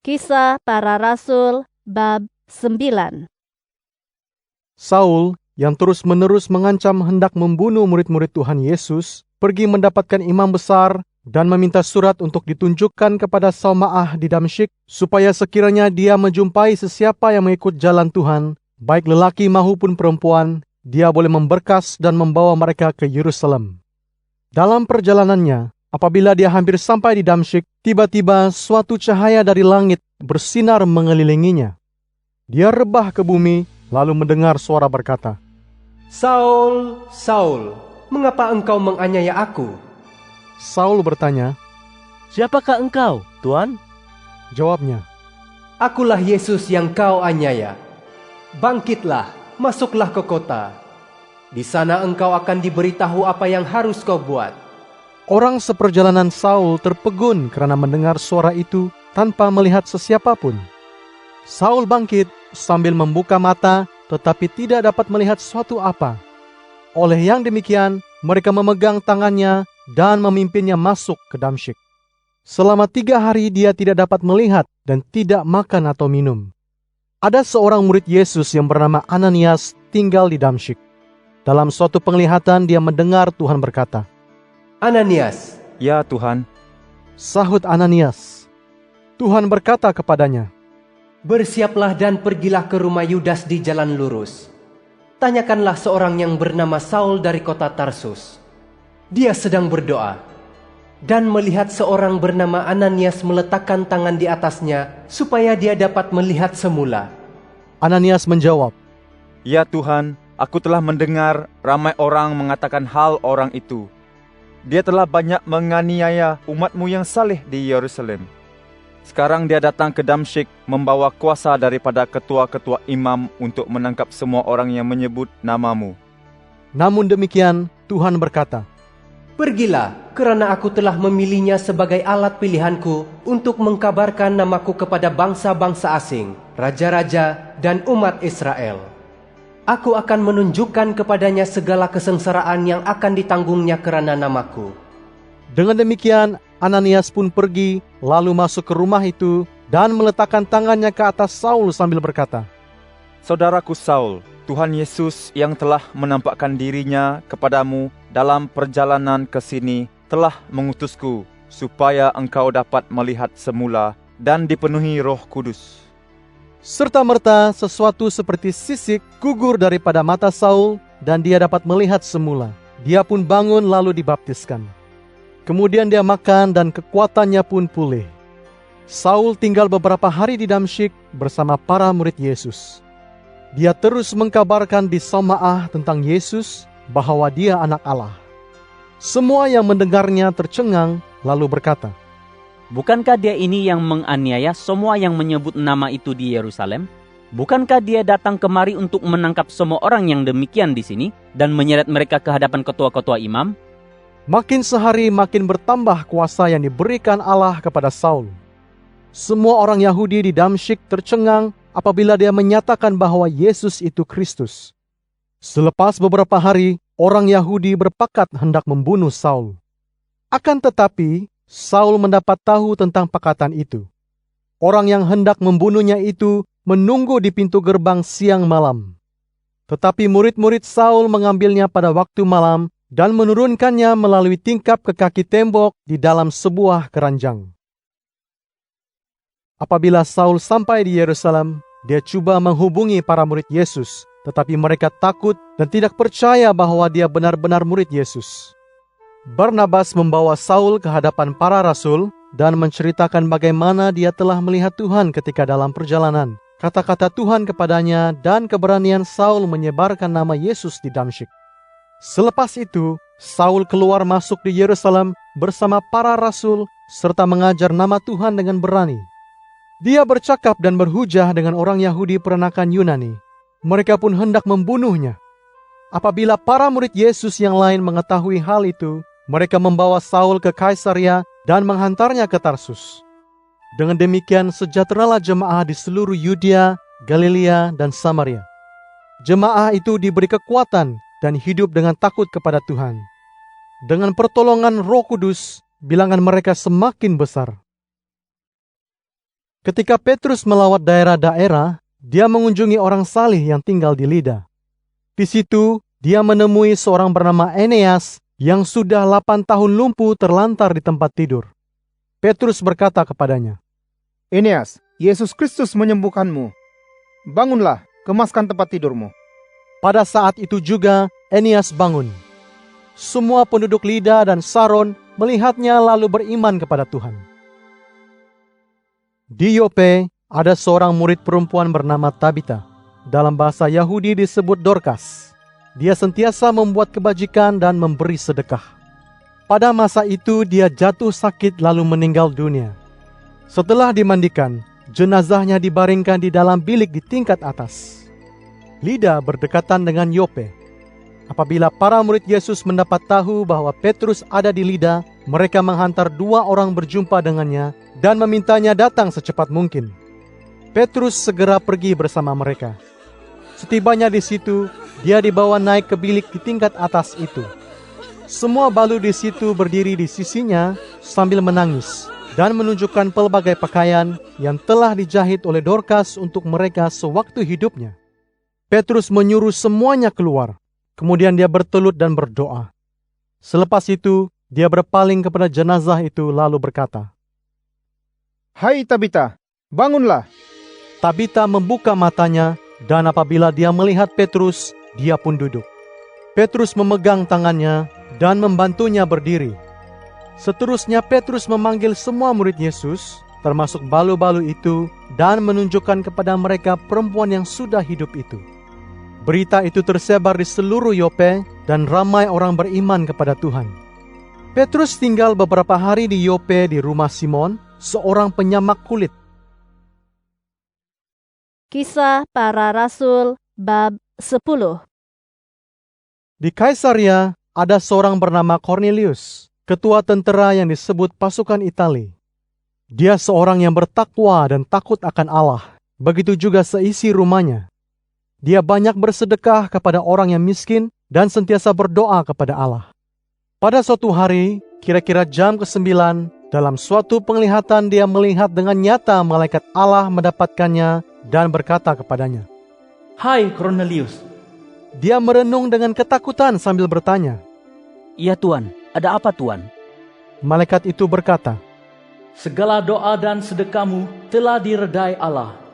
Kisah Para Rasul bab 9. Saul yang terus-menerus mengancam hendak membunuh murid-murid Tuhan Yesus pergi mendapatkan imam besar dan meminta surat untuk ditunjukkan kepada Salmaah di Damsyik supaya sekiranya dia menjumpai sesiapa yang mengikut jalan Tuhan, baik lelaki maupun perempuan, dia boleh memberkas dan membawa mereka ke Yerusalem. Dalam perjalanannya, apabila dia hampir sampai di Damsyik, tiba-tiba suatu cahaya dari langit bersinar mengelilinginya. Dia rebah ke bumi, lalu mendengar suara berkata, "Saul, Saul, mengapa engkau menganiaya aku?" Saul bertanya, "Siapakah engkau, Tuan?" Jawabnya, "Akulah Yesus yang kau aniaya. Bangkitlah, masuklah ke kota. Di sana engkau akan diberitahu apa yang harus kau buat." Orang seperjalanan Saul terpegun karena mendengar suara itu tanpa melihat sesiapapun. Saul bangkit sambil membuka mata, tetapi tidak dapat melihat suatu apa. Oleh yang demikian, mereka memegang tangannya dan memimpinnya masuk ke Damsyik. Selama 3 hari dia tidak dapat melihat dan tidak makan atau minum. Ada seorang murid Yesus yang bernama Ananias tinggal di Damsyik. Dalam suatu penglihatan dia mendengar Tuhan berkata, "Ananias." "Ya Tuhan." Sahut Ananias. Tuhan berkata kepadanya, "Bersiaplah dan pergilah ke rumah Yudas di jalan lurus. Tanyakanlah seorang yang bernama Saul dari kota Tarsus. Dia sedang berdoa, dan melihat seorang bernama Ananias meletakkan tangan di atasnya supaya dia dapat melihat semula." Ananias menjawab, "Ya Tuhan, aku telah mendengar ramai orang mengatakan hal orang itu. Dia telah banyak menganiaya umat-Mu yang saleh di Yerusalem. Sekarang dia datang ke Damsyik membawa kuasa daripada ketua-ketua imam untuk menangkap semua orang yang menyebut nama-Mu." Namun demikian, Tuhan berkata, "Pergilah, kerana aku telah memilihnya sebagai alat pilihanku untuk mengkabarkan namaku kepada bangsa-bangsa asing, raja-raja, dan umat Israel. Aku akan menunjukkan kepadanya segala kesengsaraan yang akan ditanggungnya kerana namaku." Dengan demikian, Ananias pun pergi, lalu masuk ke rumah itu, dan meletakkan tangannya ke atas Saul sambil berkata, "Saudaraku Saul, Tuhan Yesus yang telah menampakkan dirinya kepadamu dalam perjalanan ke sini telah mengutusku supaya engkau dapat melihat semula dan dipenuhi Roh Kudus." Serta-merta sesuatu seperti sisik gugur daripada mata Saul dan dia dapat melihat semula. Dia pun bangun lalu dibaptiskan. Kemudian dia makan dan kekuatannya pun pulih. Saul tinggal beberapa hari di Damsyik bersama para murid Yesus. Dia terus mengkabarkan di Salmaah tentang Yesus bahwa dia anak Allah. Semua yang mendengarnya tercengang lalu berkata, "Bukankah dia ini yang menganiaya semua yang menyebut nama itu di Yerusalem? Bukankah dia datang kemari untuk menangkap semua orang yang demikian di sini dan menyeret mereka ke hadapan ketua-ketua imam?" Makin sehari makin bertambah kuasa yang diberikan Allah kepada Saul. Semua orang Yahudi di Damsyik tercengang apabila dia menyatakan bahwa Yesus itu Kristus. Selepas beberapa hari, orang Yahudi berpakat hendak membunuh Saul. Akan tetapi, Saul mendapat tahu tentang pakatan itu. Orang yang hendak membunuhnya itu menunggu di pintu gerbang siang malam. Tetapi murid-murid Saul mengambilnya pada waktu malam dan menurunkannya melalui tingkap ke kaki tembok di dalam sebuah keranjang. Apabila Saul sampai di Yerusalem, dia coba menghubungi para murid Yesus, tetapi mereka takut dan tidak percaya bahwa dia benar-benar murid Yesus. Barnabas membawa Saul ke hadapan para rasul dan menceritakan bagaimana dia telah melihat Tuhan ketika dalam perjalanan, kata-kata Tuhan kepadanya dan keberanian Saul menyebarkan nama Yesus di Damsyik. Selepas itu, Saul keluar masuk di Yerusalem bersama para rasul serta mengajar nama Tuhan dengan berani. Dia bercakap dan berhujah dengan orang Yahudi peranakan Yunani. Mereka pun hendak membunuhnya. Apabila para murid Yesus yang lain mengetahui hal itu, mereka membawa Saul ke Kaisaria dan menghantarnya ke Tarsus. Dengan demikian sejahteralah jemaah di seluruh Yudea, Galilea, dan Samaria. Jemaah itu diberi kekuatan dan hidup dengan takut kepada Tuhan. Dengan pertolongan Roh Kudus, bilangan mereka semakin besar. Ketika Petrus melawat daerah-daerah, dia mengunjungi orang salih yang tinggal di Lida. Di situ, dia menemui seorang bernama Eneas yang sudah 8 tahun lumpuh terlantar di tempat tidur. Petrus berkata kepadanya, Eneas, Yesus Kristus menyembuhkanmu. Bangunlah, kemaskan tempat tidurmu. Pada saat itu juga, Eneas bangun. Semua penduduk Lida dan Saron melihatnya lalu beriman kepada Tuhan. Di Yope, ada seorang murid perempuan bernama Tabita. Dalam bahasa Yahudi disebut Dorkas. Dia sentiasa membuat kebajikan dan memberi sedekah. Pada masa itu dia jatuh sakit lalu meninggal dunia. Setelah dimandikan, jenazahnya dibaringkan di dalam bilik di tingkat atas. Lida berdekatan dengan Yope. Apabila para murid Yesus mendapat tahu bahwa Petrus ada di Lida, mereka menghantar 2 orang berjumpa dengannya dan memintanya datang secepat mungkin. Petrus segera pergi bersama mereka. Setibanya di situ, dia dibawa naik ke bilik di tingkat atas itu. Semua balu di situ berdiri di sisinya sambil menangis dan menunjukkan pelbagai pakaian yang telah dijahit oleh Dorkas untuk mereka sewaktu hidupnya. Petrus menyuruh semuanya keluar. Kemudian dia bertelut dan berdoa. Selepas itu, dia berpaling kepada jenazah itu lalu berkata, Hai Tabita, bangunlah. Tabita membuka matanya dan apabila dia melihat Petrus, dia pun duduk. Petrus memegang tangannya dan membantunya berdiri. Seterusnya Petrus memanggil semua murid Yesus, termasuk balu-balu itu, dan menunjukkan kepada mereka perempuan yang sudah hidup itu. Berita itu tersebar di seluruh Yope dan ramai orang beriman kepada Tuhan. Petrus tinggal beberapa hari di Yope di rumah Simon, seorang penyamak kulit. Kisah Para Rasul bab 10. Di Kaisaria ada seorang bernama Cornelius, ketua tentara yang disebut pasukan Itali. Dia seorang yang bertakwa dan takut akan Allah, begitu juga seisi rumahnya. Dia banyak bersedekah kepada orang yang miskin dan sentiasa berdoa kepada Allah. Pada suatu hari, kira-kira jam ke-9, dalam suatu penglihatan dia melihat dengan nyata malaikat Allah mendapatkannya dan berkata kepadanya, Hai Cornelius. Dia merenung dengan ketakutan sambil bertanya, "Ya Tuan, ada apa Tuan?" Malaikat itu berkata, Segala doa dan sedekahmu telah diredai Allah.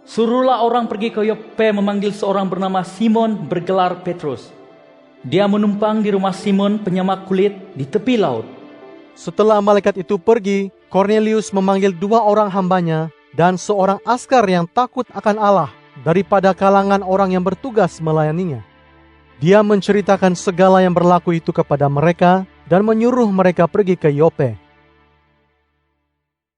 Suruhlah orang pergi ke Yope memanggil seorang bernama Simon bergelar Petrus. Dia menumpang di rumah Simon penyamak kulit di tepi laut. Setelah malaikat itu pergi, Cornelius memanggil 2 orang hambanya dan seorang askar yang takut akan Allah daripada kalangan orang yang bertugas melayaninya. Dia menceritakan segala yang berlaku itu kepada mereka dan menyuruh mereka pergi ke Yope.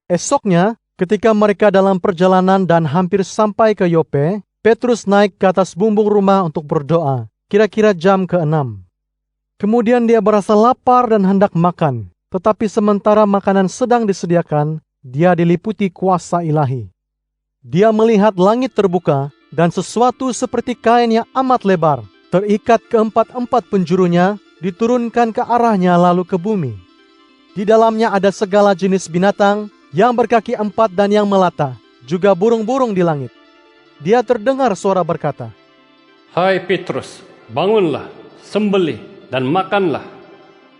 Esoknya, ketika mereka dalam perjalanan dan hampir sampai ke Yope, Petrus naik ke atas bumbung rumah untuk berdoa, kira-kira jam ke-6. Kemudian dia berasa lapar dan hendak makan, tetapi sementara makanan sedang disediakan, dia diliputi kuasa ilahi. Dia melihat langit terbuka dan sesuatu seperti kain yang amat lebar, terikat keempat-empat penjurunya, diturunkan ke arahnya lalu ke bumi. Di dalamnya ada segala jenis binatang, yang berkaki 4 dan yang melata, juga burung-burung di langit. Dia terdengar suara berkata, Hai Petrus, bangunlah, sembelih, dan makanlah.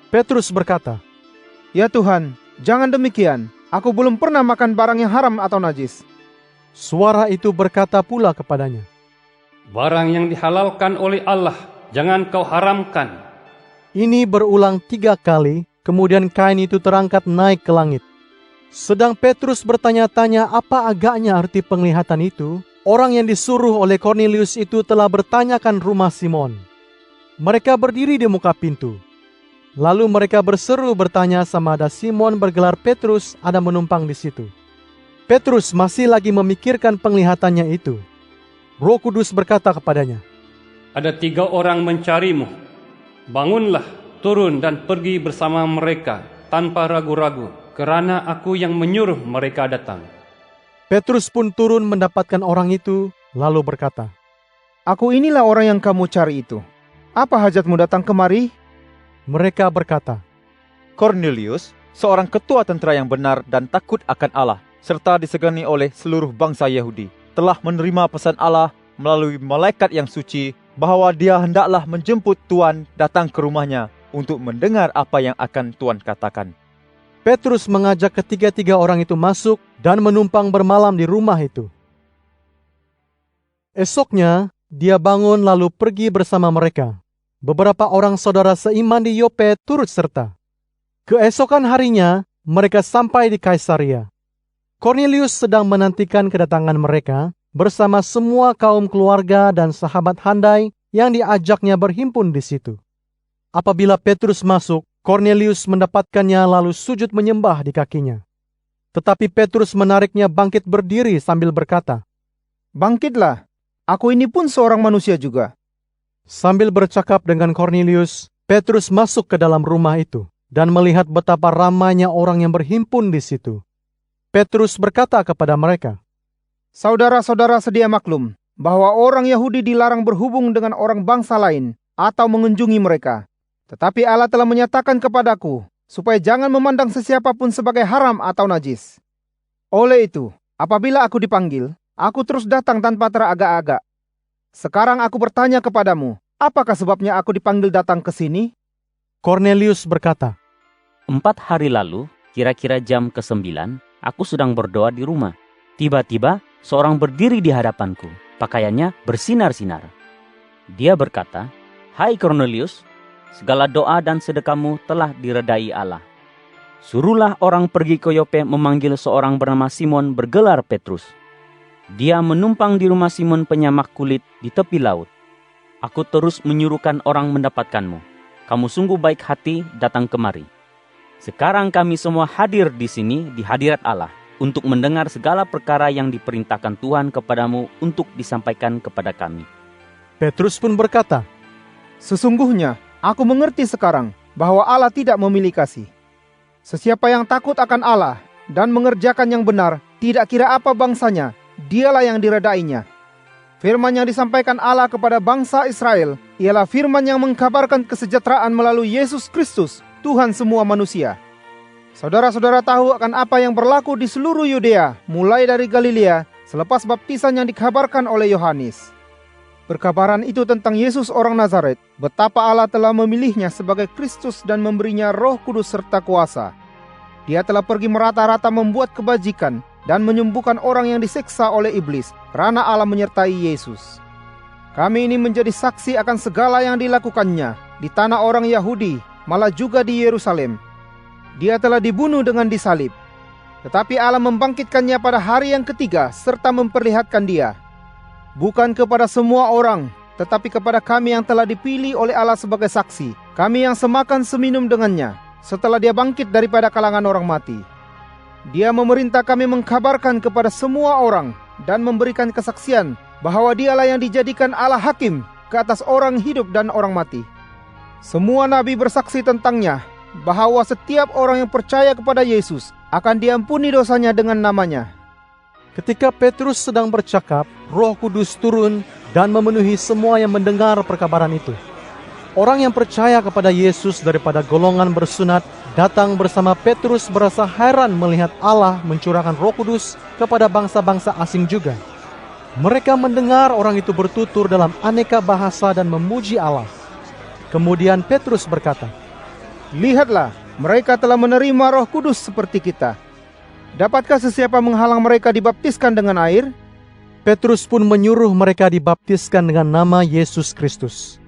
Petrus berkata, Ya Tuhan, jangan demikian. Aku belum pernah makan barang yang haram atau najis. Suara itu berkata pula kepadanya, Barang yang dihalalkan oleh Allah, jangan kau haramkan. Ini berulang 3 kali, kemudian kain itu terangkat naik ke langit. Sedang Petrus bertanya-tanya apa agaknya arti penglihatan itu, orang yang disuruh oleh Cornelius itu telah bertanyakan rumah Simon. Mereka berdiri di muka pintu. Lalu mereka berseru bertanya sama ada Simon bergelar Petrus ada menumpang di situ. Petrus masih lagi memikirkan penglihatannya itu. Roh Kudus berkata kepadanya, Ada 3 orang mencarimu. Bangunlah, turun dan pergi bersama mereka tanpa ragu-ragu. Kerana aku yang menyuruh mereka datang. Petrus pun turun mendapatkan orang itu, lalu berkata, Aku inilah orang yang kamu cari itu. Apa hajatmu datang kemari? Mereka berkata, Cornelius, seorang ketua tentara yang benar dan takut akan Allah, serta disegani oleh seluruh bangsa Yahudi, telah menerima pesan Allah melalui malaikat yang suci bahwa dia hendaklah menjemput Tuhan datang ke rumahnya untuk mendengar apa yang akan Tuhan katakan. Petrus mengajak ketiga-tiga orang itu masuk dan menumpang bermalam di rumah itu. Esoknya, dia bangun lalu pergi bersama mereka. Beberapa orang saudara seiman di Yope turut serta. Keesokan harinya, mereka sampai di Kaisaria. Kornelius sedang menantikan kedatangan mereka bersama semua kaum keluarga dan sahabat handai yang diajaknya berhimpun di situ. Apabila Petrus masuk, Kornelius mendapatkannya lalu sujud menyembah di kakinya. Tetapi Petrus menariknya bangkit berdiri sambil berkata, Bangkitlah, aku ini pun seorang manusia juga. Sambil bercakap dengan Kornelius, Petrus masuk ke dalam rumah itu dan melihat betapa ramainya orang yang berhimpun di situ. Petrus berkata kepada mereka, Saudara-saudara sedia maklum bahwa orang Yahudi dilarang berhubung dengan orang bangsa lain atau mengunjungi mereka. Tetapi Allah telah menyatakan kepadaku supaya jangan memandang sesiapapun sebagai haram atau najis. Oleh itu, apabila aku dipanggil, aku terus datang tanpa teragak-agak. Sekarang aku bertanya kepadamu, apakah sebabnya aku dipanggil datang ke sini? Kornelius berkata, 4 hari lalu, kira-kira jam ke-9, aku sedang berdoa di rumah. Tiba-tiba, seorang berdiri di hadapanku, pakaiannya bersinar-sinar. Dia berkata, Hai Kornelius, segala doa dan sedekahmu telah diredai Allah. Suruhlah orang pergi ke Yope memanggil seorang bernama Simon bergelar Petrus. Dia menumpang di rumah Simon penyamak kulit di tepi laut. Aku terus menyuruhkan orang mendapatkanmu. Kamu sungguh baik hati datang kemari. Sekarang kami semua hadir di sini di hadirat Allah untuk mendengar segala perkara yang diperintahkan Tuhan kepadamu untuk disampaikan kepada kami. Petrus pun berkata, Sesungguhnya, aku mengerti sekarang bahwa Allah tidak memilih kasih. Sesiapa yang takut akan Allah dan mengerjakan yang benar, tidak kira apa bangsanya, dialah yang diredainya. Firman yang disampaikan Allah kepada bangsa Israel ialah firman yang mengkabarkan kesejahteraan melalui Yesus Kristus, Tuhan semua manusia. Saudara-saudara tahu akan apa yang berlaku di seluruh Yudea, mulai dari Galilea, selepas baptisan yang dikabarkan oleh Yohanes. Perkabaran itu tentang Yesus orang Nazaret, betapa Allah telah memilihnya sebagai Kristus dan memberinya Roh Kudus serta kuasa. Dia telah pergi merata-rata membuat kebajikan dan menyembuhkan orang yang disiksa oleh iblis, karena Allah menyertai Yesus. Kami ini menjadi saksi akan segala yang dilakukannya di tanah orang Yahudi, malah juga di Yerusalem. Dia telah dibunuh dengan disalib. Tetapi Allah membangkitkannya pada hari yang ketiga serta memperlihatkan dia. Bukan kepada semua orang, tetapi kepada kami yang telah dipilih oleh Allah sebagai saksi. Kami yang semakan seminum dengannya, setelah dia bangkit daripada kalangan orang mati. Dia memerintah kami mengkabarkan kepada semua orang dan memberikan kesaksian bahwa dialah yang dijadikan Allah hakim ke atas orang hidup dan orang mati. Semua nabi bersaksi tentangnya, bahwa setiap orang yang percaya kepada Yesus akan diampuni dosanya dengan namanya. Ketika Petrus sedang bercakap, Roh Kudus turun dan memenuhi semua yang mendengar perkabaran itu. Orang yang percaya kepada Yesus daripada golongan bersunat datang bersama Petrus berasa heran melihat Allah mencurahkan Roh Kudus kepada bangsa-bangsa asing juga. Mereka mendengar orang itu bertutur dalam aneka bahasa dan memuji Allah. Kemudian Petrus berkata, Lihatlah, mereka telah menerima Roh Kudus seperti kita. Dapatkah sesiapa menghalang mereka dibaptiskan dengan air? Petrus pun menyuruh mereka dibaptiskan dengan nama Yesus Kristus.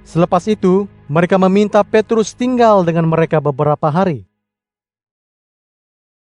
Selepas itu, mereka meminta Petrus tinggal dengan mereka beberapa hari.